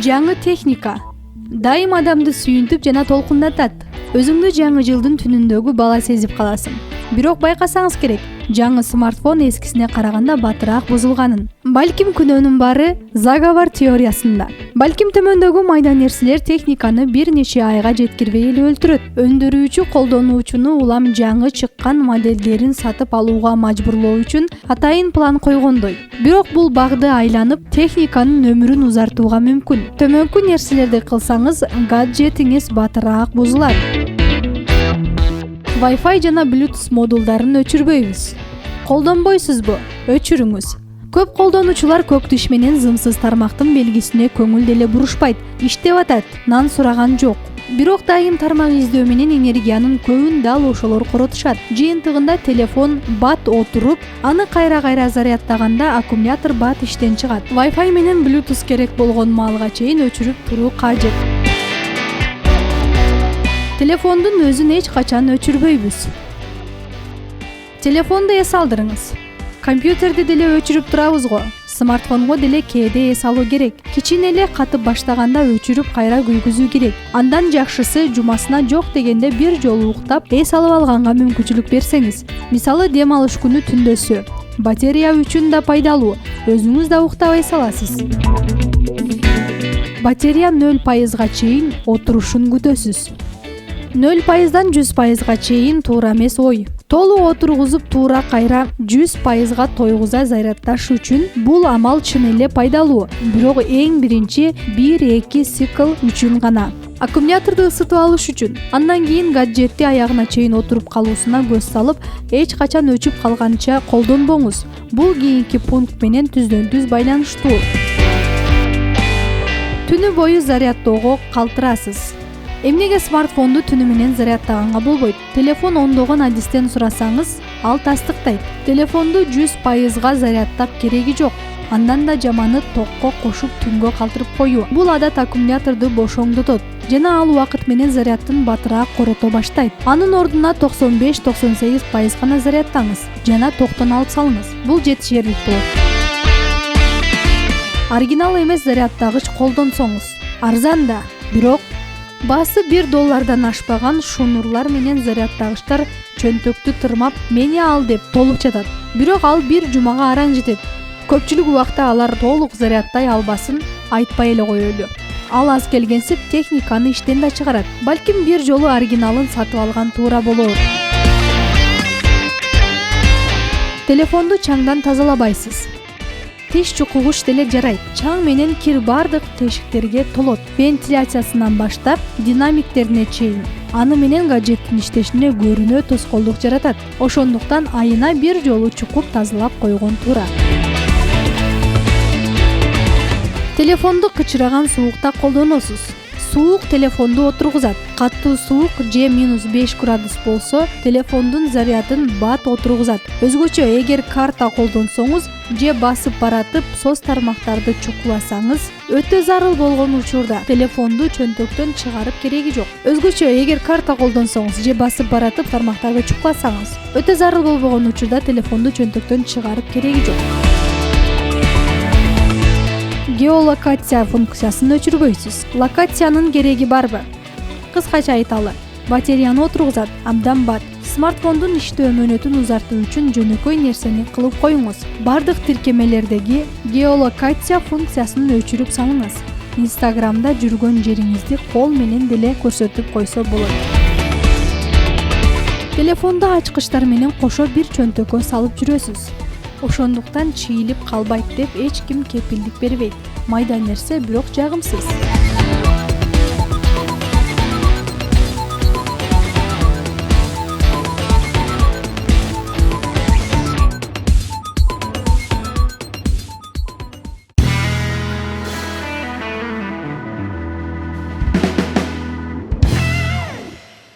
Жаңы техника дайым адамды сүйүнтүп жана толкундатат. Өзүңдү жаңы жылдын түнүндөгү бала сезип каласың. Бирок байкасаңыз керек, жаңы смартфон эскисине караганда батыраак бузулганын. Балким күнөөнүн баары заговор теориясында. Балким төмөндөгү майда нерселер техниканы бир нече айга жеткирбей эле өлтүрөт. Өндүрүүчү колдонуучуну улам жаңы чыккан модельдерин сатып алууга мажбурлоо үчүн атайын план койгондой. Бирок бул багды айланып, техниканын өмүрүн узартууга мүмкүн. Төмөнкү нерселерди кылсаңыз, гаджетиңиз батыраак бузулат. Wi-Fi жана Bluetooth модулдарын өчүрбөйбүз. Колдонбойсузбу? Өчүрүңүз. Көп колдонуучулар көк түш менен зымсыз тармактын белгисине көңүл деле бурушпайт. Иштеп атат, нан сураган жок. Бирок дайым тармак издөө менен энергиянын көбүн дал ошолор коротушат. Жыйынтыгында телефон бат отуруп, аны кайра зарядтаганда аккумулятор бат иштен чыгат. Wi-Fi менен Bluetooth керек болгон маалга чейин өчүрүп туруу кажет. Телефондун өзүн эч качан өчүрбөйбүз. Телефонду эс алдырыңыз. Компьютерди деле өчүрүп турабыз го. Смартфонго деле кээде эс алуу керек. Кичине эле катып баштаганда өчүрүп кайра күйгүзүү керек. Андан жакшысы жумасына жок дегенде бир жолу уктап, эс алып алганга мүмкүнчүлүк берсеңиз. Мисалы дем алыш күнү түндөсү. Батарея үчүн да пайдалуу. Өзүңүз да уктабай саласыз. Батарея 0% чейин отурушун күтөсүз. 0%дан 100%га чейин туура эмес ой. Толук отургузуп туура кайра 100%га тойгуза зарядташ үчүн бул амал чын эле пайдалуу. Бирок эң биринчи 1-2 цикл үчүн гана. Аккумуляторду ысытып алыш үчүн. Андан кийин гаджетти аягына чейин отуруп калуусуна көз салып, эч качан өчүп калганча колдонбоңуз. Бул кийинки пункт менен түздөн-түз байланыштуу. Түнү бою зарядтоого калтырасыз. Эмнеге смартфонду түнү менен зарядтаганга болбойт? Телефон ондогон адистен сурасаңыз, ал тастыктайт. Телефонду 100%га зарядтап кереги жок. Андан да жаманы токко кошуп түнгө калтырып коюу. Бул адат аккумуляторду бошоңдотот жана ал убакыт менен зарядтын батыраак корото баштайт. Анын ордуна 95-98% гана зарядтаңыз жана токтон алып салыңыз. Бул жетишерлик болот. Оригинал эмес зарядтагыч колдонсоңуз арзан да, бирок баасы $1 ашпаган шунурлар менен зарядтагычтар чөнтөктү тырмап, мени ал деп толуп жатат. Бирок ал бир жумага араң жетет. Көпчүлүк убакта алар толук зарядтай албасын айтпай эле коелу. Ал аз келгенсип техниканы иштен да чыгарат. Балким бир жолу оригиналын сатып алган туура болор. Телефонду чаңдан тазалабайсыз. Тиш чукугуч деле жарайт. Чаң менен кир бардык тешиктерге толот. Вентиляциясынан баштап динамиктерине чейин. Аны менен гаджеттин иштешине көрүнө тоскоолдук жаратат. Ошондуктан айына бир жолу чукуп тазалап койгон туура. Телефонду кычыраган суукта колдоносуз. Суук телефонду отургузат. Каттуу суук же -5 градус болсо, телефондун зарядын бат отургузат. Өзгөчө эгер карта колдонсоңуз же басып баратып соц тармактарды чукуласаңыз, өтө зарыл болгон учурда телефонду чөнтөктөн чыгарып кереги жок. Өзгөчө эгер карта колдонсоңуз же басып баратып тармактарды чукуласаңыз, өтө зарыл болбогон учурда телефонду чөнтөктөн чыгарып кереги жок. Геолокация функциясын өчүрбөйсүз. Локациянын кереги барбы? Кыскача айталы, батареяны отургузат, абдан бат. Смартфондун иштөө мөөнөтүн узартуу үчүн жөнөкөй нерсени кылып коюңуз. Бардык тиркемелердеги геолокация функциясын өчүрүп салыңыз. Instagramда жүргөн жериңизди кол менен деле көрсөтүп койсо болот. Телефонду ачкычтар менен кошо бир чөнтөккө салып жүрөсүз. Ошондуктан чийилип калбайт деп эч ким кепилдик бербейт. Майда нерсе, бирок жагымсыз.